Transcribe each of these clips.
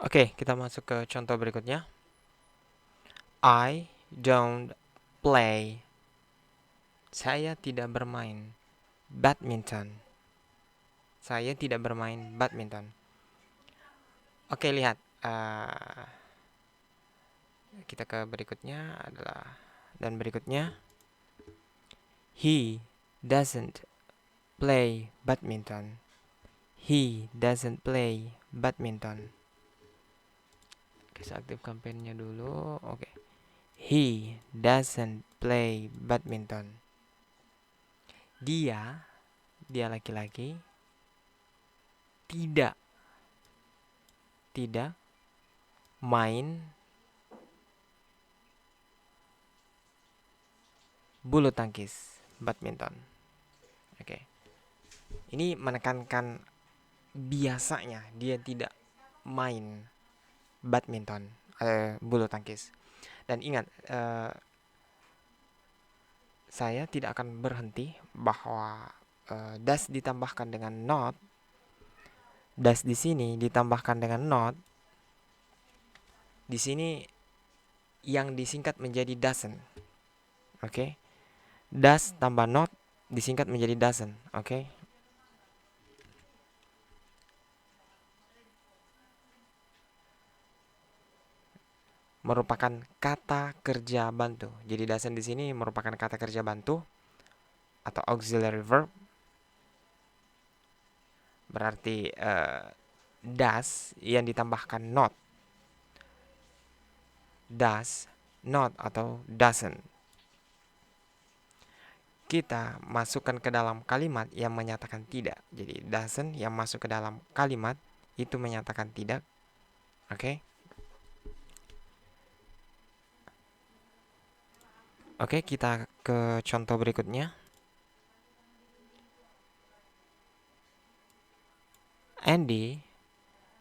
Oke, kita masuk ke contoh berikutnya. I don't play. Saya tidak bermain badminton. Saya tidak bermain badminton. Oke, lihat. Kita ke berikutnya adalah dan berikutnya he doesn't play badminton. He doesn't play badminton. Oke, saya aktifkan pennya dulu. Oke. He doesn't play badminton. Dia laki-laki tidak main bulu tangkis badminton. Oke. Ini menekankan biasanya dia tidak main badminton, bulu tangkis. Dan ingat, saya tidak akan berhenti bahwa does ditambahkan dengan not. Does di sini ditambahkan dengan not. Di sini yang disingkat menjadi doesn't. Oke. Does tambah not disingkat menjadi doesn't. Oke. Merupakan kata kerja bantu. Jadi doesn't di sini merupakan kata kerja bantu atau auxiliary verb. Berarti does yang ditambahkan not. Does, not atau doesn't. Kita masukkan ke dalam kalimat yang menyatakan tidak. Jadi doesn't yang masuk ke dalam kalimat itu menyatakan tidak. Oke. Oke, kita ke contoh berikutnya. Andy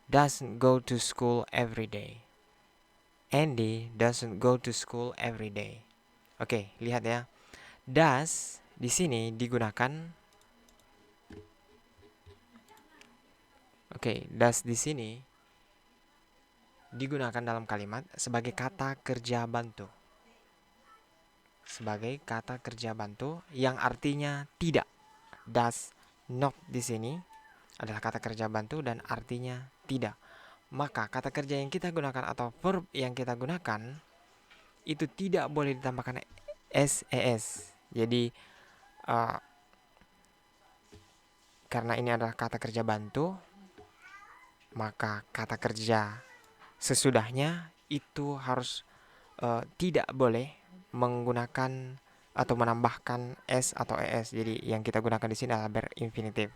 doesn't go to school every day. Andy doesn't go to school every day. Oke, lihat ya. Does di sini digunakan. Oke, does di sini digunakan dalam kalimat sebagai kata kerja bantu. Sebagai kata kerja bantu yang artinya tidak. Does not di sini adalah kata kerja bantu dan artinya tidak. Maka kata kerja yang kita gunakan atau verb yang kita gunakan itu tidak boleh ditambahkan ses. Jadi karena ini adalah kata kerja bantu, maka kata kerja sesudahnya itu harus tidak boleh menggunakan atau menambahkan s atau es. Jadi yang kita gunakan di sini adalah verb infinitif.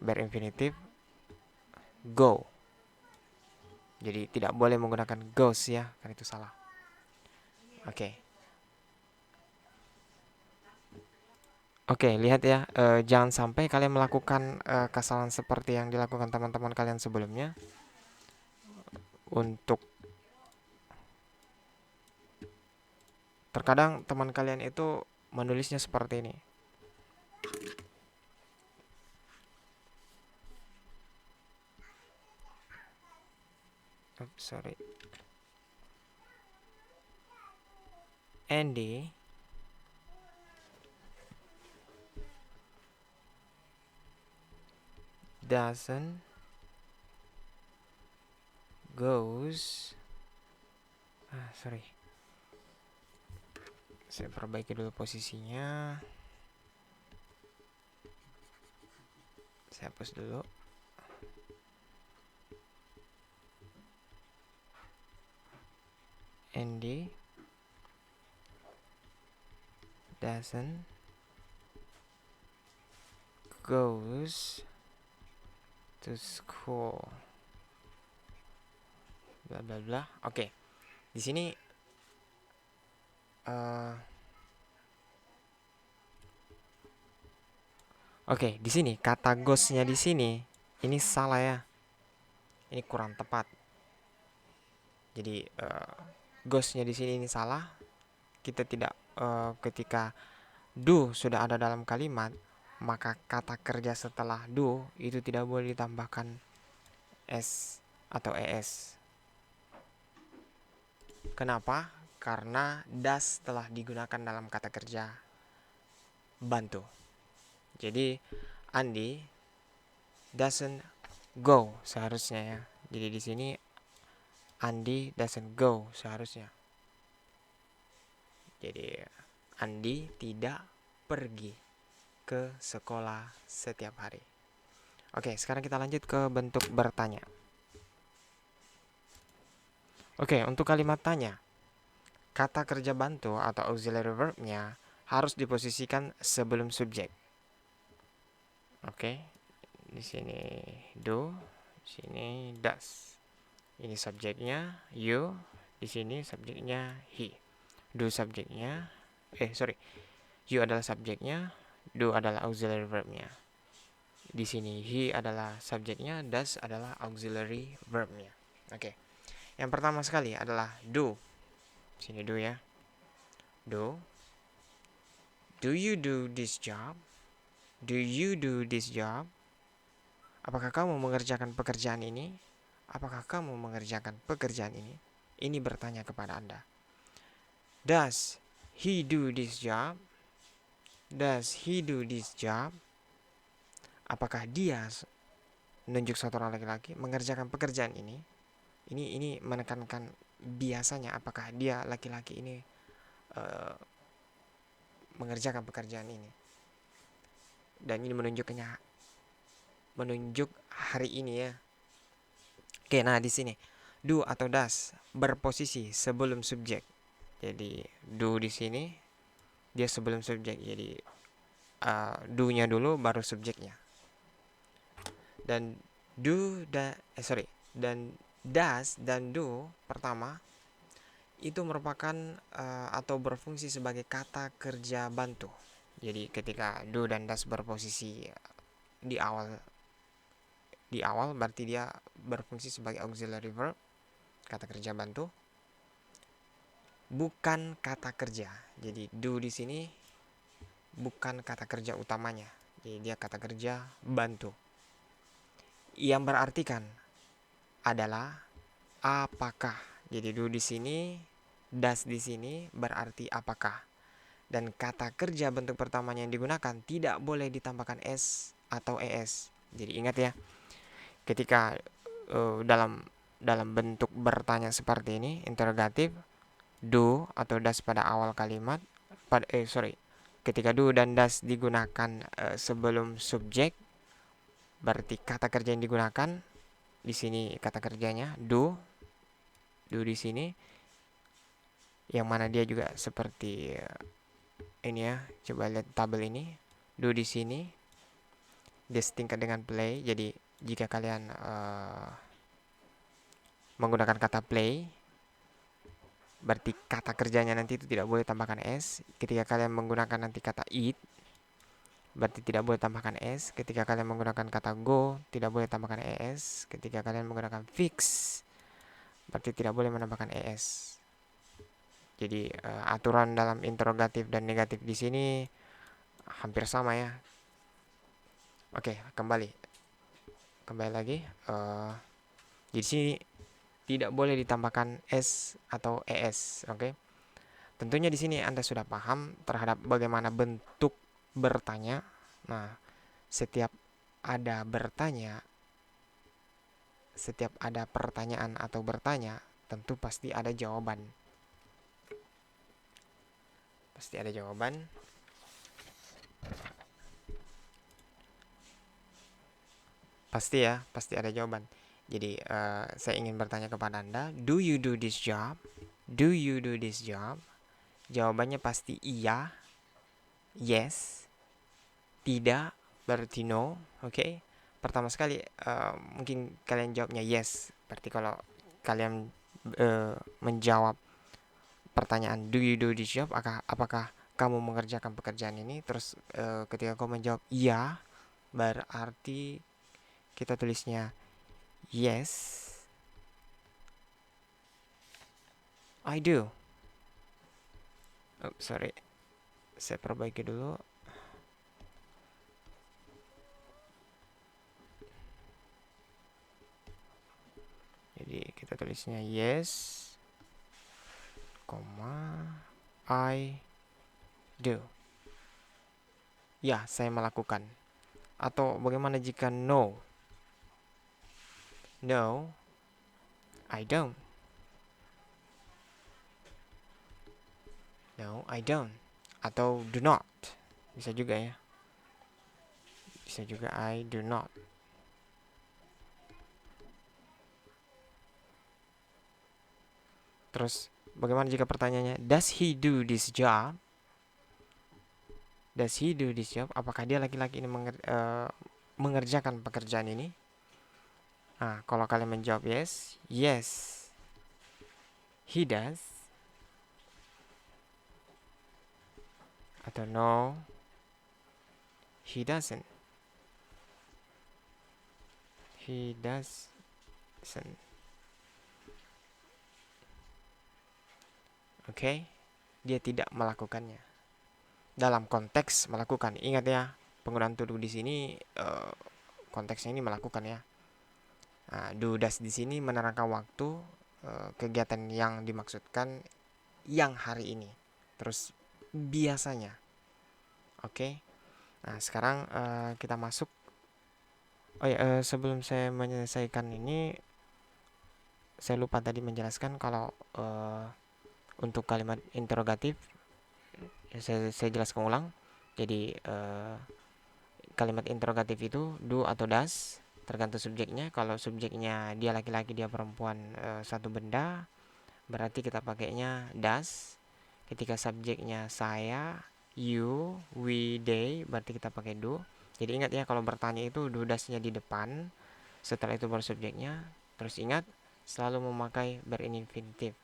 Verb infinitif go. Jadi tidak boleh menggunakan goes ya, karena itu salah. Oke. Oke, lihat ya, jangan sampai kalian melakukan kesalahan seperti yang dilakukan teman-teman kalian sebelumnya. Untuk terkadang teman kalian itu menulisnya seperti ini. Sorry. Andy doesn't goes. Sorry. Saya perbaiki dulu posisinya. Saya hapus dulu. Andy doesn't goes to school. Bla bla bla. Oke. Di sini Oke, di sini kata goes-nya di sini ini salah ya. Ini kurang tepat. Jadi goes-nya di sini ini salah. Kita tidak ketika do sudah ada dalam kalimat, maka kata kerja setelah do itu tidak boleh ditambahkan S atau ES. Kenapa? Karena does telah digunakan dalam kata kerja bantu. Jadi Andi doesn't go seharusnya ya. Jadi di sini Andi doesn't go seharusnya. Jadi Andi tidak pergi ke sekolah setiap hari. Oke, sekarang kita lanjut ke bentuk bertanya. Oke, untuk kalimat tanya, kata kerja bantu atau auxiliary verb-nya harus diposisikan sebelum subjek. Oke, di sini do, di sini does. Ini subjeknya you, di sini subjeknya he. Do subjeknya, you adalah subjeknya, do adalah auxiliary verbnya. Di sini he adalah subjeknya, does adalah auxiliary verbnya. Oke. Yang pertama sekali adalah do. Sini do ya. Do. Do you do this job? Do you do this job? Apakah kamu mengerjakan pekerjaan ini? Apakah kamu mengerjakan pekerjaan ini? Ini bertanya kepada Anda. Does he do this job? Does he do this job? Apakah dia menunjuk suatu orang laki-laki mengerjakan pekerjaan ini? Ini menekankan biasanya apakah dia laki-laki ini mengerjakan pekerjaan ini. Dan ini menunjuk hari ini ya. Oke, nah di sini do atau does berposisi sebelum subjek. Jadi do di sini dia sebelum subjek. Jadi do-nya dulu baru subjeknya. Dan dan does dan do pertama itu merupakan atau berfungsi sebagai kata kerja bantu. Jadi ketika do dan does berposisi di awal berarti dia berfungsi sebagai auxiliary verb, kata kerja bantu, bukan kata kerja. Jadi do di sini bukan kata kerja utamanya. Jadi dia kata kerja bantu. Yang berartikan adalah apakah. Jadi do di sini, does di sini berarti apakah. Dan kata kerja bentuk pertamanya yang digunakan tidak boleh ditambahkan s atau es. Jadi ingat ya, ketika dalam bentuk bertanya seperti ini, interrogatif, do atau does pada awal kalimat, ketika do dan does digunakan sebelum subjek, berarti kata kerja yang digunakan di sini kata kerjanya do di sini, yang mana dia juga seperti ini ya. Coba lihat tabel ini, do di sini dia setingkat dengan play. Jadi jika kalian menggunakan kata play, berarti kata kerjanya nanti itu tidak boleh tambahkan s. Ketika kalian menggunakan nanti kata eat, berarti tidak boleh tambahkan s. Ketika kalian menggunakan kata go, tidak boleh tambahkan es. Ketika kalian menggunakan fix, berarti tidak boleh menambahkan es. Jadi aturan dalam interrogatif dan negatif di sini hampir sama ya. Oke, kembali lagi. Di sini tidak boleh ditambahkan s atau es. Oke. Tentunya di sini Anda sudah paham terhadap bagaimana bentuk bertanya. Nah, setiap ada pertanyaan atau bertanya, tentu pasti ada jawaban. Pasti ada jawaban. Pasti ada jawaban. Jadi saya ingin bertanya kepada Anda, do you do this job? Do you do this job? Jawabannya pasti iya, yes, tidak, berarti no. Oke. Pertama sekali mungkin kalian jawabnya yes. Berarti kalau kalian menjawab pertanyaan do you do this job, apakah kamu mengerjakan pekerjaan ini, terus ketika kamu menjawab iya, berarti kita tulisnya yes, I do. Sorry, saya perbaiki dulu. Jadi kita tulisnya yes, I do. Ya, saya melakukan. Atau bagaimana jika no? No, I don't. No, I don't. Atau do not. Bisa juga ya. Bisa juga I do not. Terus bagaimana jika pertanyaannya does he do this job? Does he do this job? Apakah dia laki-laki ini mengerjakan pekerjaan ini? Nah, kalau kalian menjawab yes, yes, he does. Atau no, he doesn't. He doesn't. Oke, dia tidak melakukannya. Dalam konteks melakukan, ingat ya, penggunaan to do di sini konteksnya ini melakukan ya. Nah, do does di sini menerangkan waktu kegiatan yang dimaksudkan yang hari ini. Terus biasanya. Oke. Nah, sekarang kita masuk. Oh ya, sebelum saya menyelesaikan ini, saya lupa tadi menjelaskan kalau untuk kalimat interrogatif, saya jelaskan ulang. Jadi kalimat interrogatif itu do atau does, tergantung subjeknya. Kalau subjeknya dia laki-laki, dia perempuan, satu benda, berarti kita pakainya does. Ketika subjeknya saya, you, we, they, berarti kita pakai do. Jadi ingat ya, kalau bertanya itu do does-nya di depan, setelah itu baru subjeknya. Terus ingat selalu memakai verb infinitif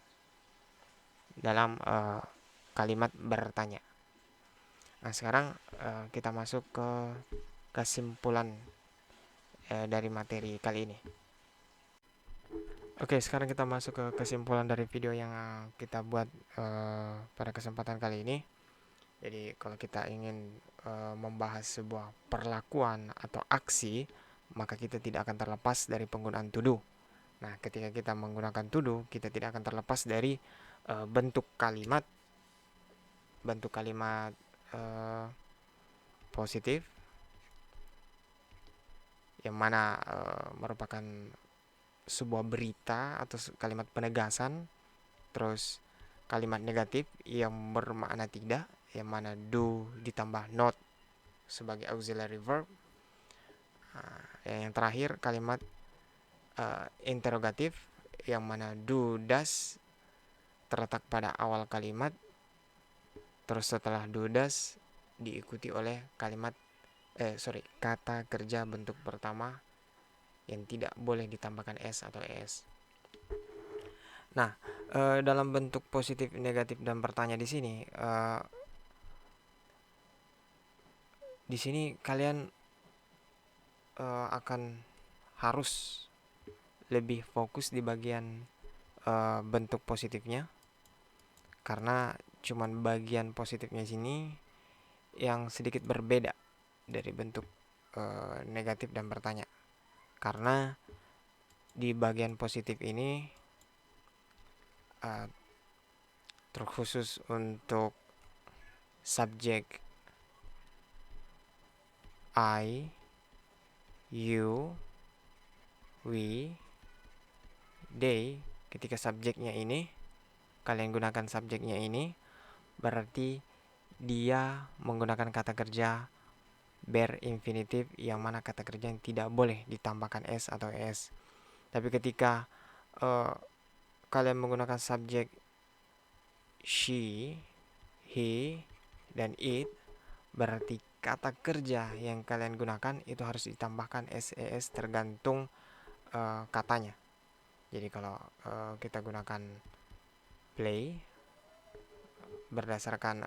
dalam kalimat bertanya. Nah, sekarang kita masuk ke kesimpulan dari materi kali ini. Oke, sekarang kita masuk ke kesimpulan dari video yang kita buat pada kesempatan kali ini. Jadi kalau kita ingin membahas sebuah perlakuan atau aksi, maka kita tidak akan terlepas dari penggunaan to do. Nah, ketika kita menggunakan to do, kita tidak akan terlepas dari bentuk kalimat positif, yang mana merupakan sebuah berita atau kalimat penegasan. Terus kalimat negatif yang bermakna tidak, yang mana do ditambah not sebagai auxiliary verb. Yang terakhir kalimat interrogatif, yang mana do does terletak pada awal kalimat, terus setelah do does diikuti oleh kata kerja bentuk pertama yang tidak boleh ditambahkan s atau es. Nah, dalam bentuk positif, negatif, dan bertanya di sini kalian akan harus lebih fokus di bagian bentuk positifnya, karena cuman bagian positifnya sini yang sedikit berbeda dari bentuk negatif dan bertanya. Karena di bagian positif ini terkhusus untuk subjek I, you, we, they. Ketika subjeknya ini, kalian gunakan subjeknya ini, berarti dia menggunakan kata kerja verb infinitif, yang mana kata kerja yang tidak boleh ditambahkan s atau es. Tapi ketika kalian menggunakan subjek she, he, dan it, berarti kata kerja yang kalian gunakan itu harus ditambahkan ses tergantung katanya. Jadi kalau kita gunakan play berdasarkan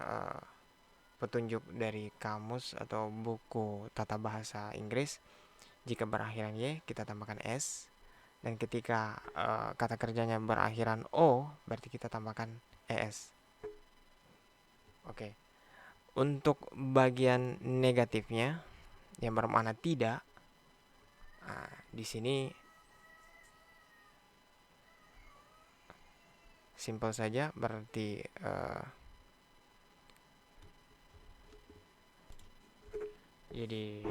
petunjuk dari kamus atau buku tata bahasa Inggris, jika berakhiran y kita tambahkan s, dan ketika kata kerjanya berakhiran o, berarti kita tambahkan es. Oke. Untuk bagian negatifnya yang bermakna tidak, di sini Simple saja, berarti jadi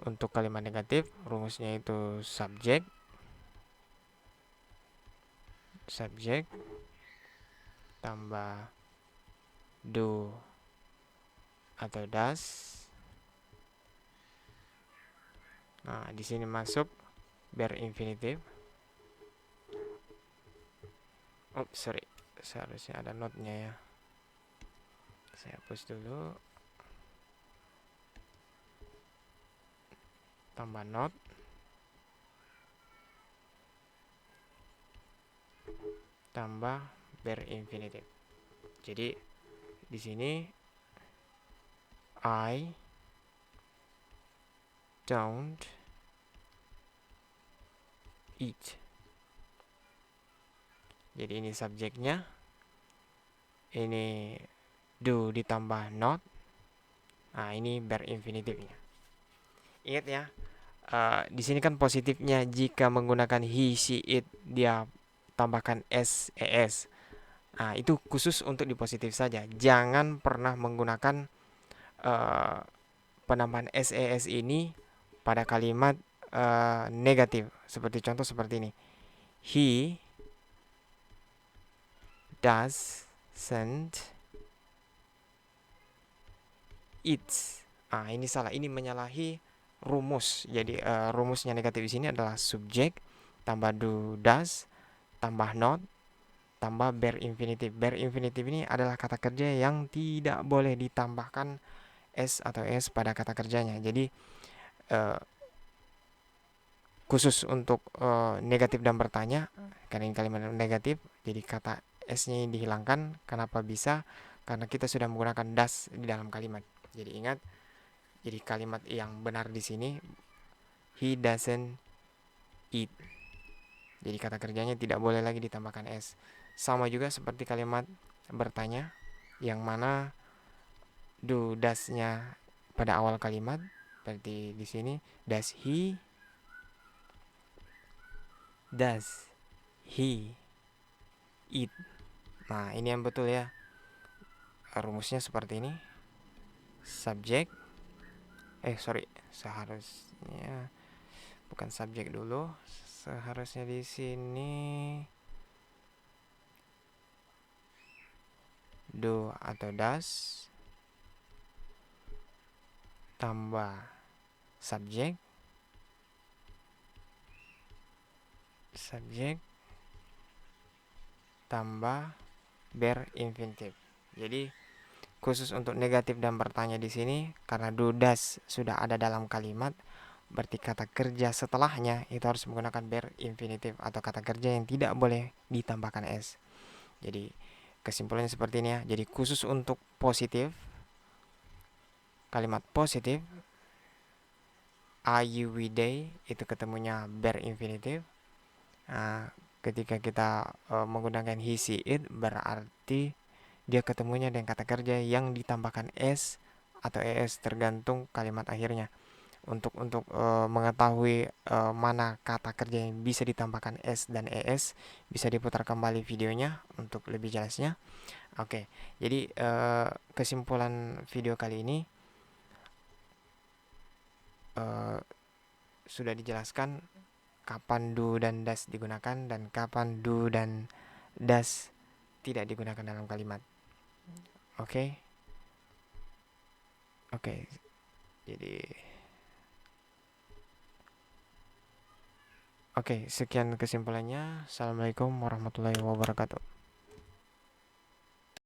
untuk kalimat negatif rumusnya itu subjek tambah do atau does. Nah, di sini masuk verb infinitive. Oh, sorry. Seharusnya ada note-nya ya. Saya hapus dulu. Tambah note. Tambah verb infinitive. Jadi di sini I don't eat. Jadi ini subjeknya. Ini do ditambah not. Nah, ini verb infinitifnya. Ingat ya, di sini kan positifnya jika menggunakan he, she, it dia tambahkan s, es. Nah, itu khusus untuk di positif saja. Jangan pernah menggunakan penambahan ses ini pada kalimat negatif. Seperti contoh seperti ini. He doesn't eat. Ah, ini salah. Ini menyalahi rumus. Jadi rumusnya negatif di sini adalah subjek tambah do does tambah not tambah verb infinitive. Verb infinitive ini adalah kata kerja yang tidak boleh ditambahkan s atau es pada kata kerjanya. Jadi khusus untuk negatif dan bertanya, karena ini kalimat negatif, jadi kata s-nya dihilangkan. Kenapa bisa? Karena kita sudah menggunakan does di dalam kalimat. Jadi ingat, jadi kalimat yang benar di sini he doesn't eat. Jadi kata kerjanya tidak boleh lagi ditambahkan s. Sama juga seperti kalimat bertanya yang mana do does-nya pada awal kalimat. Berarti di sini does he eat. Nah, ini yang betul ya. Rumusnya seperti ini. Subjek. Seharusnya bukan subjek dulu. Seharusnya di sini do atau does tambah subjek tambah verb infinitive. Jadi khusus untuk negatif dan bertanya di sini karena do does sudah ada dalam kalimat, berarti kata kerja setelahnya itu harus menggunakan verb infinitive atau kata kerja yang tidak boleh ditambahkan s. Jadi kesimpulannya seperti ini ya. Jadi khusus untuk positif, kalimat positif I, you, we, they itu ketemunya verb infinitive. Nah, ketika kita menggunakan he, she, it berarti dia ketemunya dengan kata kerja yang ditambahkan s atau es tergantung kalimat akhirnya. Untuk mengetahui mana kata kerja yang bisa ditambahkan s dan es, bisa diputar kembali videonya untuk lebih jelasnya. Oke, jadi kesimpulan video kali ini sudah dijelaskan kapan do dan does digunakan dan kapan do dan does tidak digunakan dalam kalimat. Oke. Jadi sekian kesimpulannya. Assalamualaikum warahmatullahi wabarakatuh.